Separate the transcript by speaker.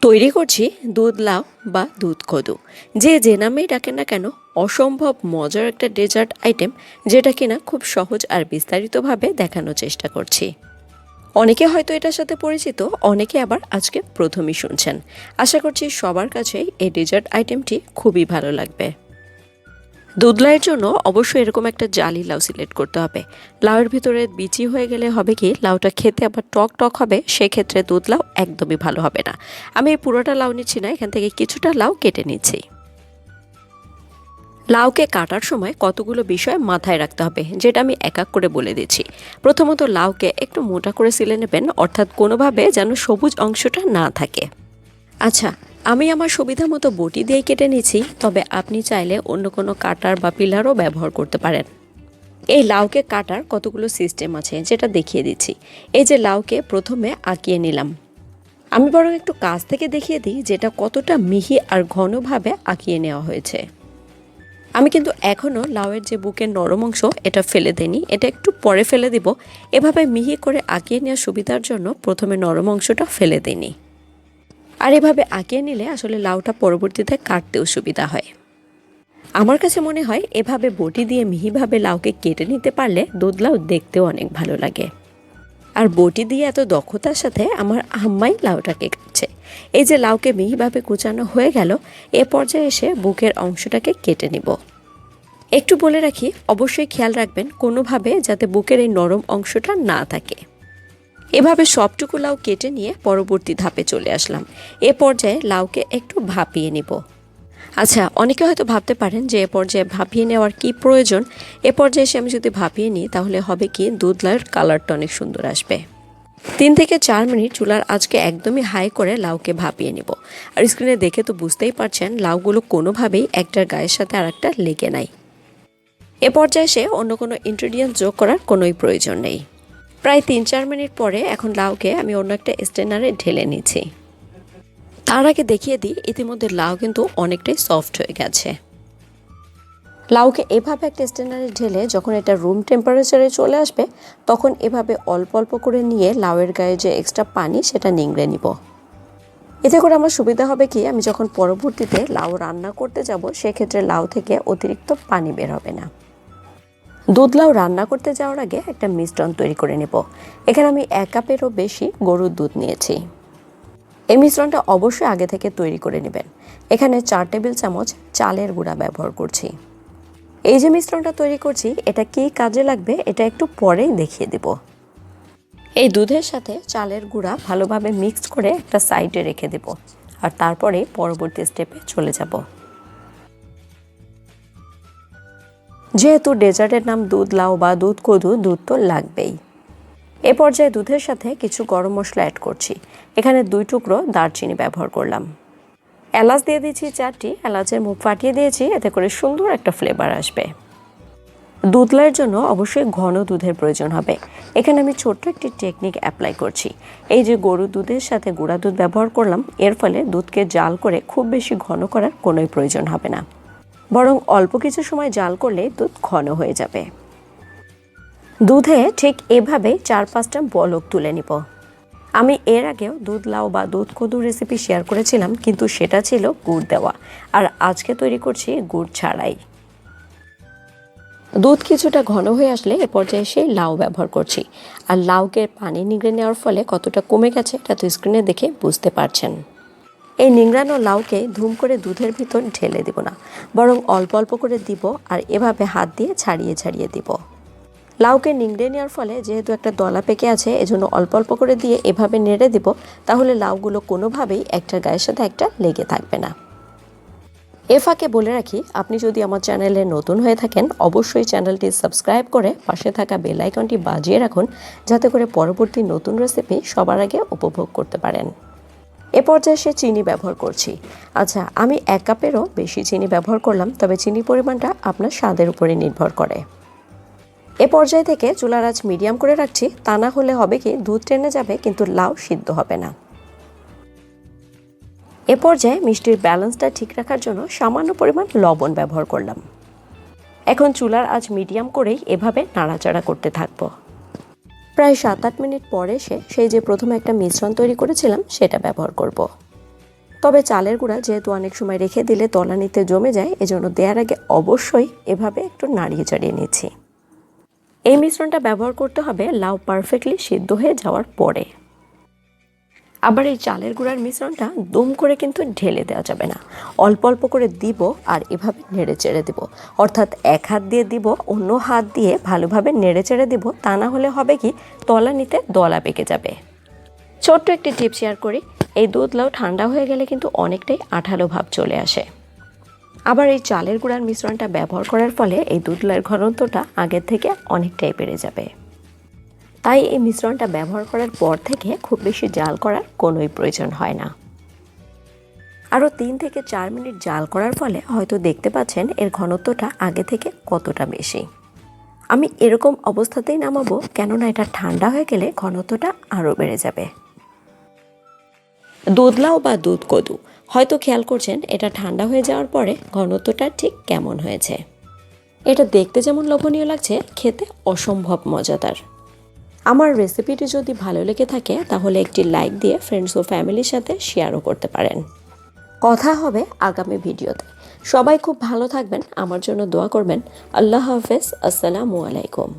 Speaker 1: তৈরি করছি দুধ লাউ বা দুধ কদু, যে নামেই ডাকেন না কেন অসম্ভব মজার একটা ডেজার্ট আইটেম, যেটা কিনা খুব সহজ আর বিস্তারিতভাবে দেখানোর চেষ্টা করছি। অনেকে হয়তো এটার সাথে পরিচিত, অনেকে আবার আজকে প্রথমই শুনছেন। আশা করছি সবার কাছেই এই ডেজার্ট আইটেমটি খুবই ভালো লাগবে। দুধ লাউয়ের জন্য অবশ্যই এরকম একটা জালি লাউ সিলেক্ট করতে হবে। লাউয়ের ভিতরে বিচি হয়ে গেলে হবে কি, লাউটা খেতে আবার টক টক হবে, সেক্ষেত্রে দুধ লাউ একদমই ভালো হবে না। আমি এই পুরোটা লাউ নিচ্ছি না, এখান থেকে কিছুটা লাউ কেটে নিচ্ছি। লাউকে কাটার সময় কতগুলো বিষয় মাথায় রাখতে হবে, যেটা আমি এক এক করে বলে দিচ্ছি। প্রথমত লাউকে একটু মোটা করে ছিলে নেবেন, অর্থাৎ কোনোভাবে যেন সবুজ অংশটা না থাকে। আচ্ছা, আমি আমার সুবিধা মতো বটি দিয়ে কেটে নিচ্ছি, তবে আপনি চাইলে অন্য কোনো কাটার বা পিলারও ব্যবহার করতে পারেন। এই লাউকে কাটার কতগুলো সিস্টেম আছে যেটা দেখিয়ে দিচ্ছি। এই যে লাউকে প্রথমে আঁকিয়ে নিলাম, আমি বরং একটু কাছ থেকে দেখিয়ে দিই যেটা কতটা মিহি আর ঘনভাবে আঁকিয়ে নেওয়া হয়েছে। আমি কিন্তু এখনও লাউয়ের যে বুকের নরম অংশ এটা ফেলে দিইনি, এটা একটু পরে ফেলে দিব। এভাবে মিহি করে আঁকিয়ে নেওয়ার সুবিধার জন্য প্রথমে নরম অংশটা ফেলে দিইনি। আর এভাবে আঁকিয়ে নিলে আসলে লাউটা পরবর্তীতে কাটতেও সুবিধা হয়। আমার কাছে মনে হয় এভাবে বটি দিয়ে মিহিভাবে লাউকে কেটে নিতে পারলে দুধ লাউ দেখতেও অনেক ভালো লাগে। আর বটি দিয়ে এত দক্ষতার সাথে আমার আম্মাই লাউটাকে কাটছে। এই যে লাউকে মিহিভাবে কুচানো হয়ে গেল, এ পর্যায়ে এসে বুকের অংশটাকে কেটে নিব। একটু বলে রাখি, অবশ্যই খেয়াল রাখবেন কোনোভাবে যাতে বুকের এই নরম অংশটা না থাকে। এভাবে সবটুকু লাউ কেটে নিয়ে পরবর্তী ধাপে চলে আসলাম। এ পর্যায়ে লাউকে একটু ভাপিয়ে নিব। আচ্ছা, অনেকে হয়তো ভাবতে পারেন যে এ পর্যায়ে ভাপিয়ে নেওয়ার কি প্রয়োজন। এ পর্যায়ে এসে আমি যদি ভাপিয়ে নিই তাহলে হবে কি, দুধ লাউয়ের কালারটা অনেক সুন্দর আসবে। 3 থেকে 4 মিনিট চুলার আঁচকে একদমই হাই করে লাউকে ভাপিয়ে নিব। আর স্ক্রিনে দেখে তো বুঝতেই পারছেন লাউগুলো কোনোভাবেই একটার গায়ের সাথে আর একটা লেগে নাই। এ পর্যায়ে এসে অন্য কোনো ইনগ্রেডিয়েন্ট যোগ করার কোনোই প্রয়োজন নেই। প্রায় 3-4 মিনিট পরে এখন লাউকে আমি অন্য একটা স্ট্রেনারে ঢেলে নিচ্ছি। তার আগে দেখিয়ে দিই, ইতিমধ্যে লাউ কিন্তু অনেকটাই সফট হয়ে গেছে। লাউকে এভাবে একটা স্ট্রেনারে ঢেলে যখন এটা রুম টেম্পারেচারে চলে আসবে, তখন এভাবে অল্প অল্প করে নিয়ে লাউয়ের গায়ে যে এক্সট্রা পানি সেটা নিংড়ে নিব। এতে করে আমার সুবিধা হবে কি, আমি যখন পরবর্তীতে লাউ রান্না করতে যাব সেক্ষেত্রে লাউ থেকে অতিরিক্ত পানি বের হবে না। দুধ লাউ রান্না করতে যাওয়ার আগে একটা মিশ্রণ তৈরি করে নেব। এখানে আমি 1 কাপেরও বেশি গরুর দুধ নিয়েছি। এই মিশ্রণটা অবশ্যই আগে থেকে তৈরি করে নেবেন। এখানে 4 টেবিল চামচ চালের গুঁড়া ব্যবহার করছি। এই যে মিশ্রণটা তৈরি করছি, এটা কি কাজে লাগবে এটা একটু পরেই দেখিয়ে দেব। এই দুধের সাথে চালের গুঁড়া ভালোভাবে মিক্স করে একটা সাইডে রেখে দেব, আর তারপরে পরবর্তী স্টেপে চলে যাব। যেহেতু ডেজার্টের নাম দুধ লাউ বা দুধ কদু, দুধ তো লাগবেই। এ পর্যায়ে দুধের সাথে কিছু গরম মশলা অ্যাড করছি। এখানে 2 টুকরো দারচিনি ব্যবহার করলাম। এলাচ দিয়ে দিয়েছি 4টি, এলাচের মুখ ফাটিয়ে দিয়েছি, এতে করে সুন্দর একটা ফ্লেভার আসবে। দুধ লাউয়ের জন্য অবশ্যই ঘন দুধের প্রয়োজন হবে। এখানে আমি ছোট্ট একটি টেকনিক অ্যাপ্লাই করছি। এই যে গরুর দুধের সাথে গুঁড়া দুধ ব্যবহার করলাম, এর ফলে দুধকে জাল করে খুব বেশি ঘন করার কোনোই প্রয়োজন হবে না, বরং অল্প কিছু সময় জাল করলে দুধ ঘন হয়ে যাবে। দুধে ঠিক এভাবে 4-5টা বলক তুলে নিব। আমি এর আগেও দুধ লাউ বা দুধ কদু রেসিপি শেয়ার করেছিলাম, কিন্তু সেটা ছিল গুড় দেওয়া, আর আজকে তৈরি করছি গুড় ছাড়াই। দুধ কিছুটা ঘন হয়ে আসলে এ পর্যায়ে এসে লাউ ব্যবহার করছি। আর লাউকে পানি নিংড়ে নেওয়ার ফলে কতটা কমে গেছে এটা তো স্ক্রিনে দেখে বুঝতে পারছেন। এই নিংড়ানো লাউকে ধুম করে দুধের ভিতর ঢেলে দিব না, বরং অল্প অল্প করে দিব, আর এভাবে হাত দিয়ে ছাড়িয়ে ছাড়িয়ে দিব। লাউকে নিংড়ে নেওয়ার ফলে যেহেতু একটা দলা পেকে আছে, এজন্য অল্প অল্প করে দিয়ে এভাবে নেড়ে দিব, তাহলে লাউগুলো কোনোভাবেই একটার গায়ের সাথে একটা লেগে থাকবে না। এ ফাঁকে বলে রাখি, আপনি যদি আমার চ্যানেলে নতুন হয়ে থাকেন অবশ্যই চ্যানেলটি সাবস্ক্রাইব করে পাশে থাকা বেল আইকনটি বাজিয়ে রাখুন, যাতে করে পরবর্তী নতুন রেসিপি সবার আগে উপভোগ করতে পারেন। এ পর্যায়ে সে চিনি ব্যবহার করছি। আচ্ছা, আমি 1 কাপেরও বেশি চিনি ব্যবহার করলাম, তবে চিনির পরিমাণটা আপনার স্বাদের উপরে নির্ভর করে। এ পর্যায়ে থেকে চুলার আঁচ মিডিয়াম করে রাখছি, তা না হলে হবে কি, দুধ টেনে যাবে কিন্তু লাউ সিদ্ধ হবে না। এ পর্যায়ে মিষ্টির ব্যালেন্সটা ঠিক রাখার জন্য সামান্য পরিমাণ লবণ ব্যবহার করলাম। এখন চুলার আঁচ মিডিয়াম করেই এভাবে নাড়াচাড়া করতে থাকবো। প্রায় 7-8 মিনিট পরে সেই যে প্রথমে একটা মিশ্রণ তৈরি করেছিলাম সেটা ব্যবহার করব। তবে চালের গুঁড়া যেহেতু অনেক সময় রেখে দিলে তলানিতে জমে যায়, এজন্য দেওয়ার আগে অবশ্যই এভাবে একটু নাড়িয়ে চাড়িয়ে নিচ্ছি। এই মিশ্রণটা ব্যবহার করতে হবে লাউ পারফেক্টলি সিদ্ধ হয়ে যাওয়ার পরে। আবার এই চালের গুঁড়ার মিশ্রণটা দুম করে কিন্তু ঢেলে দেওয়া যাবে না, অল্প অল্প করে দিব আর এভাবে নেড়ে চেড়ে দিব। অর্থাৎ এক হাত দিয়ে দিব, অন্য হাত দিয়ে ভালোভাবে নেড়ে চেড়ে দিব, তা না হলে হবে কি তলানিতে দলা পেকে যাবে। ছোট্ট একটি টিপ শেয়ার করি, এই দুধ লাউ ঠান্ডা হয়ে গেলে কিন্তু অনেকটাই আঠালো ভাব চলে আসে। আবার এই চালের গুঁড়ার মিশ্রণটা ব্যবহার করার ফলে এই দুধ লাউয়ের ঘনত্বটা আগের থেকে অনেকটাই বেড়ে যাবে। তাই এই মিশ্রণটা ব্যবহার করার পর থেকে খুব বেশি জাল করার কোনোই প্রয়োজন হয় না। আরও 3 থেকে 4 মিনিট জাল করার ফলে হয়তো দেখতে পাচ্ছেন এর ঘনত্বটা আগে থেকে কতটা বেশি। আমি এরকম অবস্থাতেই নামাবো, কেননা এটা ঠান্ডা হয়ে গেলে ঘনত্বটা আরও বেড়ে যাবে। দুধ লাউ বা দুধ কদু হয়তো খেয়াল করছেন এটা ঠান্ডা হয়ে যাওয়ার পরে ঘনত্বটা ঠিক কেমন হয়েছে। এটা দেখতে যেমন লোভনীয় লাগছে, খেতে অসম্ভব মজাদার। আমার রেসিপিটি যদি ভালো লেগে থাকে তাহলে একটি লাইক দিয়ে ফ্রেন্ডস ও ফ্যামিলির সাথে শেয়ারও করতে পারেন। কথা হবে আগামী ভিডিওতে। সবাই খুব ভালো থাকবেন, আমার জন্য দোয়া করবেন। আল্লাহ হাফেজ, আসসালামু আলাইকুম।